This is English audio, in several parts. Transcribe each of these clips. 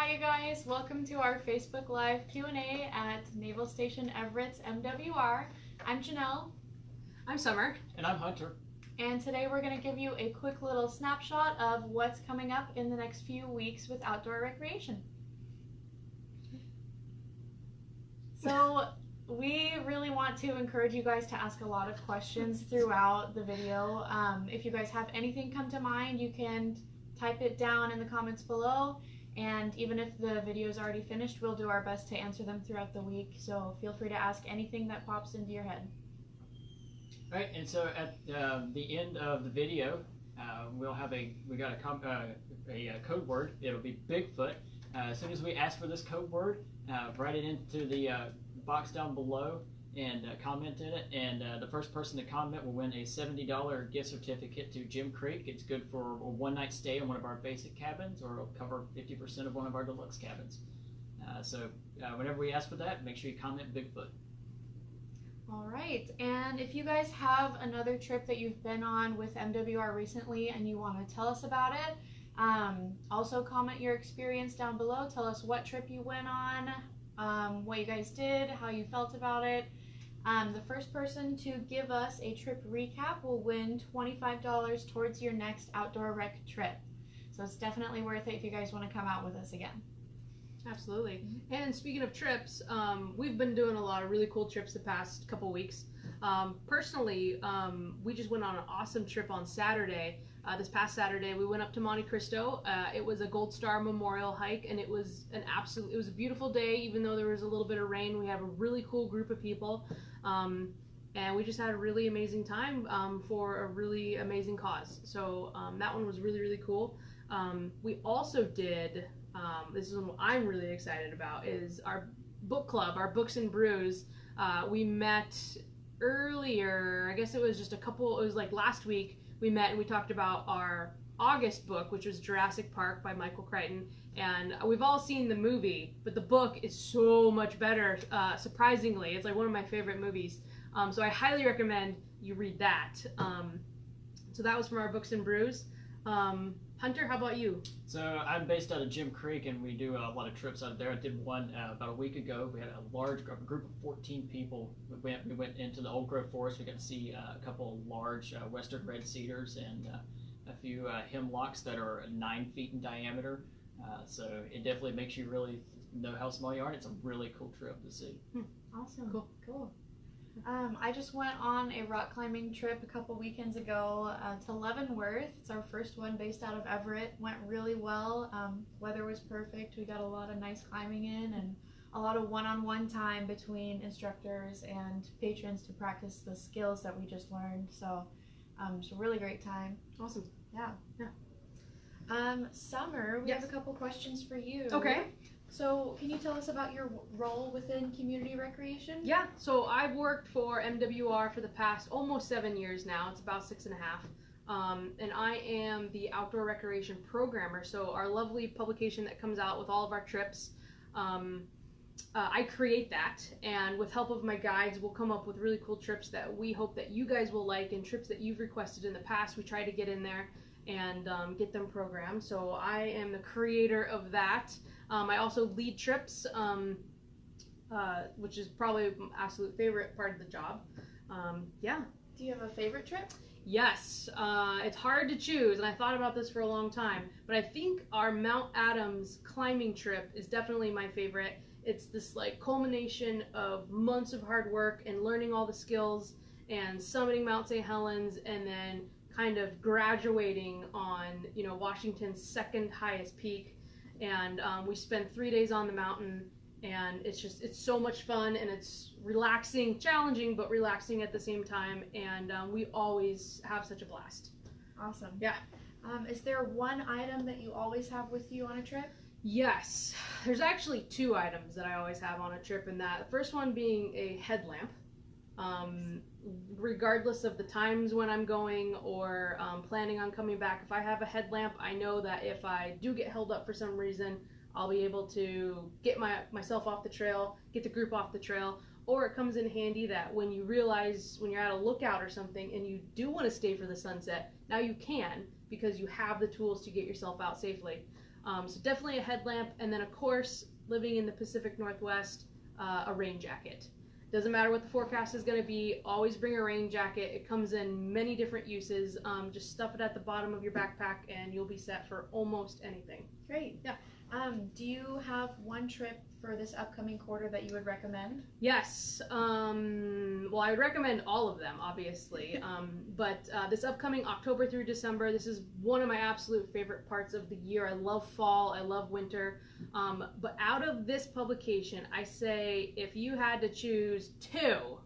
Hi you guys, welcome to our Facebook Live Q&A at Naval Station Everett's MWR. I'm Janelle. I'm Summer. And I'm Hunter. And today we're going to give you a quick little snapshot of what's coming up in the next few weeks with outdoor recreation. So we really want to encourage you guys to ask a lot of questions throughout the video. If you guys have anything come to mind, you can type it down in the comments below. And even if the video is already finished, we'll do our best to answer them throughout the week. So feel free to ask anything that pops into your head. All right, and so at the end of the video, we got a code word. It'll be Bigfoot. As soon as we ask for this code word, write it into the box down below and comment in it. And the first person to comment will win a $70 gift certificate to Jim Creek. It's good for a one-night stay in one of our basic cabins, or it'll cover 50% of one of our deluxe cabins. So whenever we ask for that, make sure you comment Bigfoot. All right, and if you guys have another trip that you've been on with MWR recently and you want to tell us about it, also comment your experience down below. Tell us what trip you went on, what you guys did, how you felt about it. The first person to give us a trip recap will win $25 towards your next outdoor rec trip. So it's definitely worth it if you guys want to come out with us again. Absolutely. And speaking of trips, we've been doing a lot of really cool trips the past couple weeks. Personally, we just went on an awesome trip on Saturday. This past Saturday, we went up to Monte Cristo. It was a Gold Star Memorial hike, and it was a beautiful day, even though there was a little bit of rain. We have a really cool group of people, and we just had a really amazing time for a really amazing cause. So that one was really, really cool. We also did, this is what I'm really excited about, is our book club, our Books and Brews. We met earlier, I guess it was like last week. We met and we talked about our August book, which was Jurassic Park by Michael Crichton. And we've all seen the movie, but the book is so much better, surprisingly. It's like one of my favorite movies. So I highly recommend you read that. So that was from our Books and Brews. Hunter, how about you? So I'm based out of Jim Creek, and we do a lot of trips out there. I did one about a week ago. We had a large group of 14 people. We went into the old growth forest. We got to see a couple of large western red cedars and a few hemlocks that are 9 feet in diameter. So it definitely makes you really know how small you are. It's a really cool trip to see. Awesome. Cool. I just went on a rock climbing trip a couple weekends ago to Leavenworth. It's our first one based out of Everett. Went really well. Weather was perfect. We got a lot of nice climbing in and a lot of one-on-one time between instructors and patrons to practice the skills that we just learned. So it's a really great time. Awesome. Yeah. Summer, we have a couple questions for you. Okay. So, can you tell us about your role within community recreation? Yeah, so I've worked for MWR for the past almost 7 years now. It's about 6.5. And I am the outdoor recreation programmer. So our lovely publication that comes out with all of our trips, I create that. And with help of my guides, we'll come up with really cool trips that we hope that you guys will like, and trips that you've requested in the past. We try to get in there and get them programmed. So I am the creator of that. I also lead trips, which is probably my absolute favorite part of the job. Yeah. Do you have a favorite trip? Yes. It's hard to choose, and I thought about this for a long time, but I think our Mount Adams climbing trip is definitely my favorite. It's this like culmination of months of hard work and learning all the skills and summiting Mount St. Helens, and then kind of graduating on, Washington's second highest peak. And we spent 3 days on the mountain, and it's so much fun, and it's relaxing, challenging, but relaxing at the same time. And we always have such a blast. Awesome. Yeah. Is there one item that you always have with you on a trip? Yes. There's actually 2 items that I always have on a trip, and that the first one being a headlamp. Regardless of the times when I'm going or planning on coming back, if I have a headlamp, I know that if I do get held up for some reason, I'll be able to get myself off the trail, get the group off the trail. Or it comes in handy that when you realize when you're at a lookout or something and you do want to stay for the sunset, now you can, because you have the tools to get yourself out safely. So definitely a headlamp, and then of course, living in the Pacific Northwest, a rain jacket. Doesn't matter what the forecast is going to be, always bring a rain jacket. It comes in many different uses. Just stuff it at the bottom of your backpack and you'll be set for almost anything. Great. Yeah. Do you have one trip for this upcoming quarter that you would recommend? Yes. Well, I would recommend all of them, obviously. But this upcoming October through December, this is one of my absolute favorite parts of the year. I love fall. I love winter. But out of this publication, I say if you had to choose two,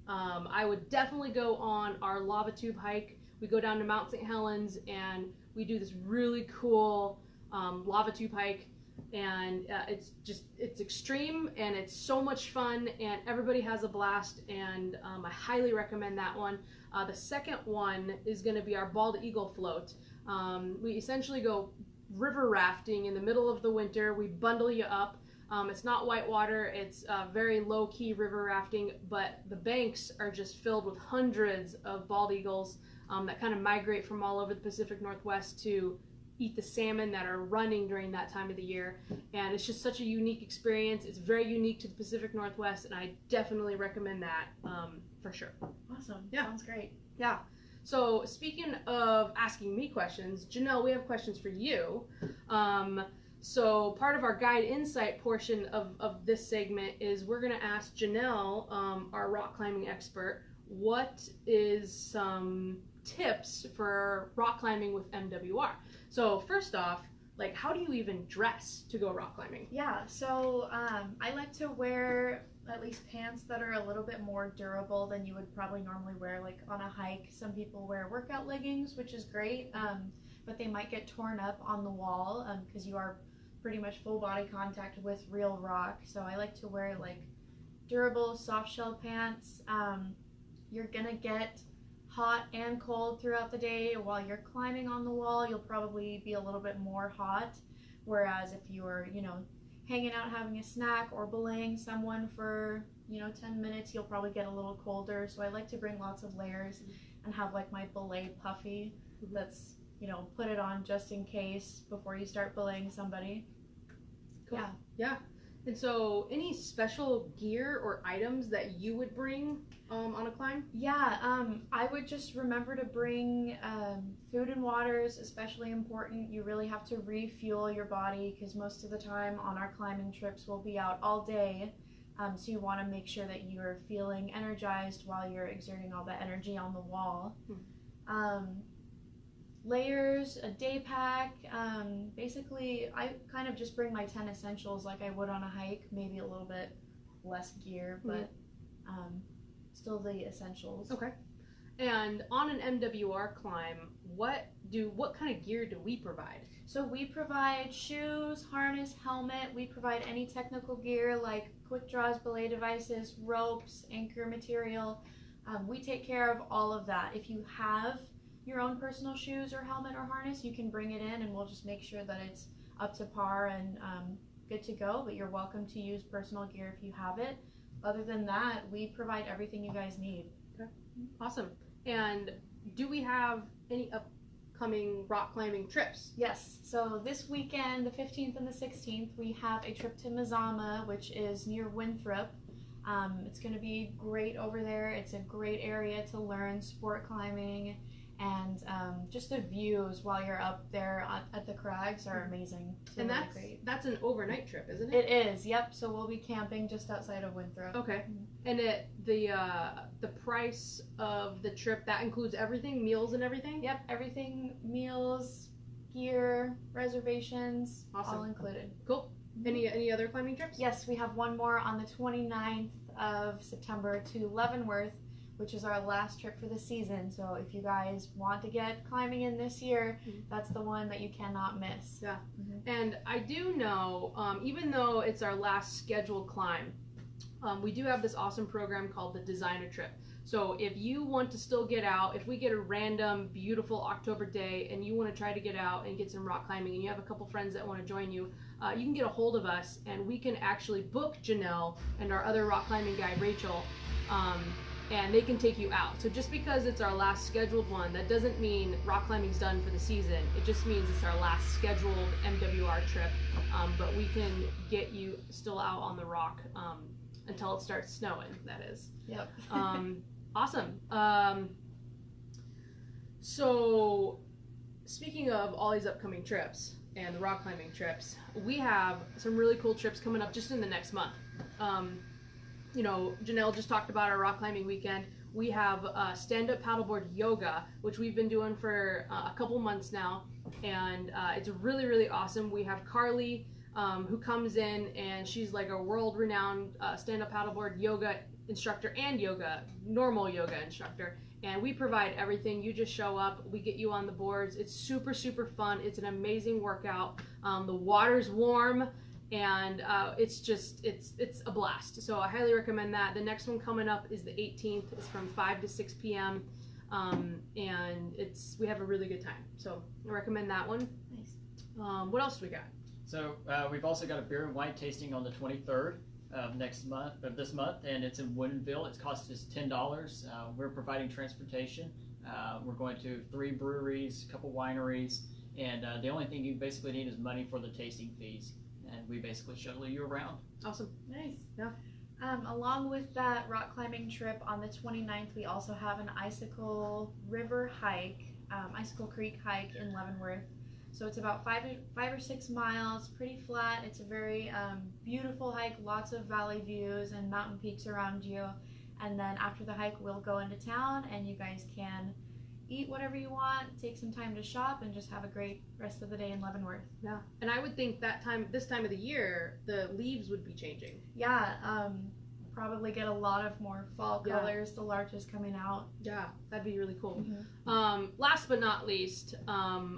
I would definitely go on our lava tube hike. We go down to Mount St. Helens and we do this really cool lava tube hike, and it's extreme and it's so much fun and everybody has a blast, and I highly recommend that one. The second one is going to be our bald eagle float. We essentially go river rafting in the middle of the winter. We bundle you up. It's not whitewater, it's very low-key river rafting, but the banks are just filled with hundreds of bald eagles that kind of migrate from all over the Pacific Northwest to eat the salmon that are running during that time of the year. And it's just such a unique experience. It's very unique to the Pacific Northwest, and I definitely recommend that for sure. Awesome. Yeah. Sounds great. Yeah. So speaking of asking me questions, Janelle, we have questions for you. So part of our guide insight portion of this segment is we're going to ask Janelle, our rock climbing expert, what is some tips for rock climbing with MWR. So first off, like, how do you even dress to go rock climbing? Yeah, so I like to wear at least pants that are a little bit more durable than you would probably normally wear, like on a hike. Some people wear workout leggings, which is great, but they might get torn up on the wall because you are pretty much full body contact with real rock. So I like to wear like durable soft shell pants. You're gonna get hot and cold throughout the day. While you're climbing on the wall, you'll probably be a little bit more hot, whereas if you were, hanging out having a snack or belaying someone for 10 minutes, you'll probably get a little colder. So I like to bring lots of layers and have like my belay puffy that's put it on just in case before you start belaying somebody. Cool. Yeah. And so any special gear or items that you would bring on a climb? Yeah, I would just remember to bring food and water is especially important. You really have to refuel your body because most of the time on our climbing trips we'll be out all day. So you want to make sure that you're feeling energized while you're exerting all that energy on the wall. Layers, a day pack. Basically, I kind of just bring my 10 essentials like I would on a hike, maybe a little bit less gear, but still the essentials. Okay. And on an MWR climb, what kind of gear do we provide? So we provide shoes, harness, helmet. We provide any technical gear like quick draws, belay devices, ropes, anchor material. We take care of all of that. If you have your own personal shoes or helmet or harness, you can bring it in and we'll just make sure that it's up to par and good to go, but you're welcome to use personal gear if you have it. Other than that, we provide everything you guys need. Okay. Awesome. And do we have any upcoming rock climbing trips? Yes, so this weekend, the 15th and the 16th, we have a trip to Mazama, which is near Winthrop. It's going to be great over there. It's a great area to learn sport climbing, and just the views while you're up there at the crags are amazing. It's And really that's an overnight trip, isn't it? It is, yep. So we'll be camping just outside of Winthrop. Okay. And the price of the trip, that includes everything, meals and everything? Yep, everything, meals, gear, reservations, Awesome. all included. Cool. Any other climbing trips? Yes, we have one more on the 29th of September to Leavenworth, which is our last trip for the season. So if you guys want to get climbing in this year, that's the one that you cannot miss. Yeah. And I do know, even though it's our last scheduled climb, we do have this awesome program called the Designer Trip. So if you want to still get out, if we get a random beautiful October day and you want to try to get out and get some rock climbing and you have a couple friends that want to join you, you can get a hold of us and we can actually book Janelle and our other rock climbing guide, Rachel, and they can take you out. So just because it's our last scheduled one, that doesn't mean rock climbing's done for the season. It just means it's our last scheduled MWR trip, but we can get you still out on the rock until it starts snowing, that is. Yep. Awesome. So speaking of all these upcoming trips and the rock climbing trips, we have some really cool trips coming up just in the next month. You know, Janelle just talked about our rock climbing weekend. We have stand-up paddleboard yoga, which we've been doing for a couple months now, and it's really, really awesome. We have Carly, who comes in, and she's like a world-renowned stand-up paddleboard yoga instructor and normal yoga instructor, and we provide everything. You just show up, we get you on the boards. It's super, super fun. It's an amazing workout. The water's warm, and it's a blast. So I highly recommend that. The next one coming up is the 18th. It's from 5 to 6 p.m. And we have a really good time. So I recommend that one. Nice. What else do we got? So we've also got a beer and wine tasting on the 23rd of this month, and it's in Woodinville. It's cost us $10. We're providing transportation. We're going to 3 breweries, a couple wineries, and the only thing you basically need is money for the tasting fees. And we basically shuttle you around. Awesome. Nice. Yeah. Along with that rock climbing trip on the 29th, we also have an Icicle River hike, Icicle Creek hike in Leavenworth. So it's about 5 or 6 miles, pretty flat. It's a very beautiful hike, lots of valley views and mountain peaks around you. And then after the hike, we'll go into town, and you guys can eat whatever you want, take some time to shop, and just have a great rest of the day in Leavenworth. Yeah, and I would think this time of the year, the leaves would be changing. Yeah, probably get a lot of more fall colors. The larches coming out. Yeah, that'd be really cool. Mm-hmm. Last but not least,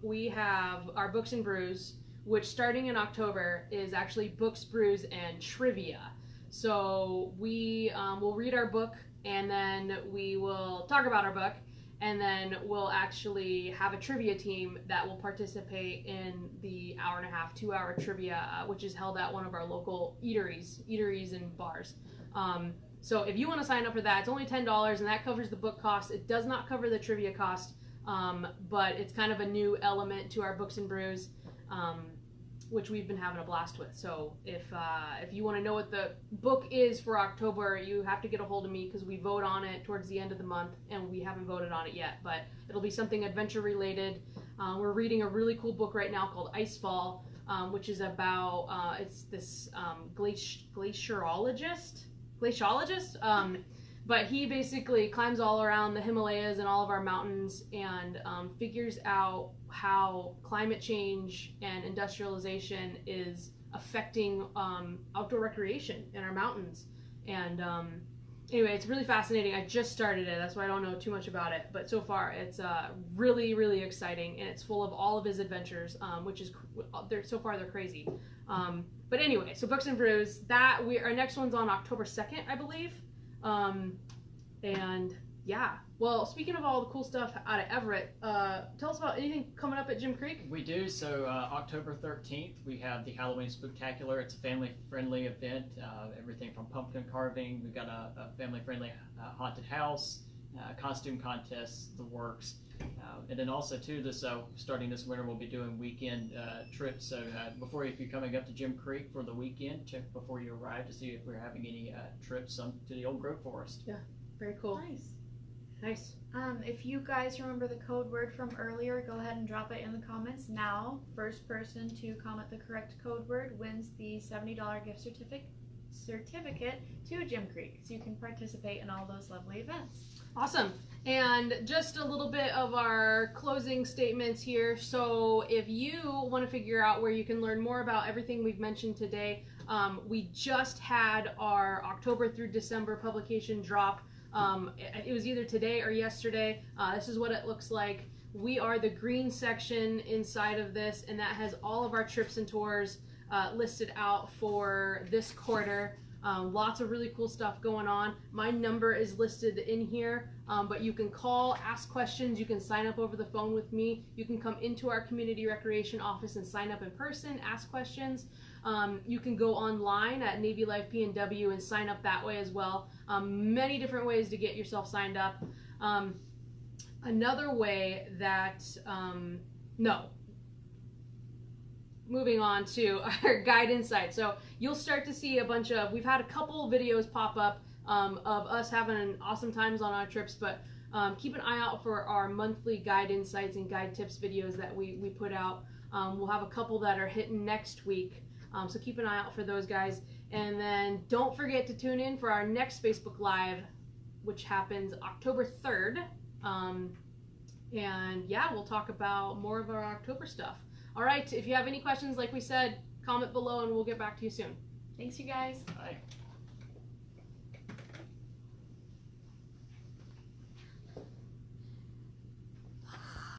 we have our Books and Brews, which starting in October is actually Books, Brews, and Trivia. So we will read our book, and then we will talk about our book, and then we'll actually have a trivia team that will participate in the hour-and-a-half, 2-hour trivia, which is held at one of our local eateries and bars. So if you want to sign up for that, it's only $10, and that covers the book cost. It does not cover the trivia cost, but it's kind of a new element to our Books and Brews, which we've been having a blast with. So if you want to know what the book is for October, you have to get a hold of me, because we vote on it towards the end of the month, and we haven't voted on it yet, but it'll be something adventure related. We're reading a really cool book right now called Icefall, which is about it's this glaciologist, but he basically climbs all around the Himalayas and all of our mountains, and figures out how climate change and industrialization is affecting outdoor recreation in our mountains. And anyway, it's really fascinating. I just started it, that's why I don't know too much about it, but so far it's really, really exciting, and it's full of all of his adventures, which is so far they're crazy. But anyway, so Books and Brews, our next one's on October 2nd, I believe. And yeah, well, speaking of all the cool stuff out of Everett, tell us about anything coming up at Jim Creek. We do. So October 13th, we have the Halloween Spooktacular. It's a family-friendly event. Everything from pumpkin carving. We've got a family-friendly haunted house, costume contests, the works. And then also too, starting this winter, we'll be doing weekend trips. So if you're coming up to Jim Creek for the weekend, check before you arrive to see if we're having any trips to the old Grove Forest. Yeah, very cool. Nice. If you guys remember the code word from earlier, go ahead and drop it in the comments now. First person to comment the correct code word wins the $70 gift certificate to Jim Creek, so you can participate in all those lovely events. Awesome. And just a little bit of our closing statements here. So if you want to figure out where you can learn more about everything we've mentioned today, we just had our October through December publication drop. It was either today or yesterday. This is what it looks like. We are the green section inside of this, and that has all of our trips and tours listed out for this quarter. Lots of really cool stuff going on. My number is listed in here, but you can call, ask questions. You can sign up over the phone with me. You can come into our community recreation office and sign up in person, ask questions. You can go online at Navy Life PNW and sign up that way as well. Many different ways to get yourself signed up. Another way that, moving on to our guide insight. So you'll start to see we've had a couple videos pop up of us having awesome times on our trips, but keep an eye out for our monthly guide insights and guide tips videos that we put out. We'll have a couple that are hitting next week. So keep an eye out for those guys. And then don't forget to tune in for our next Facebook Live, which happens October 3rd. And yeah, we'll talk about more of our October stuff. All right, if you have any questions, like we said, comment below and we'll get back to you soon. Thanks, you guys. Bye.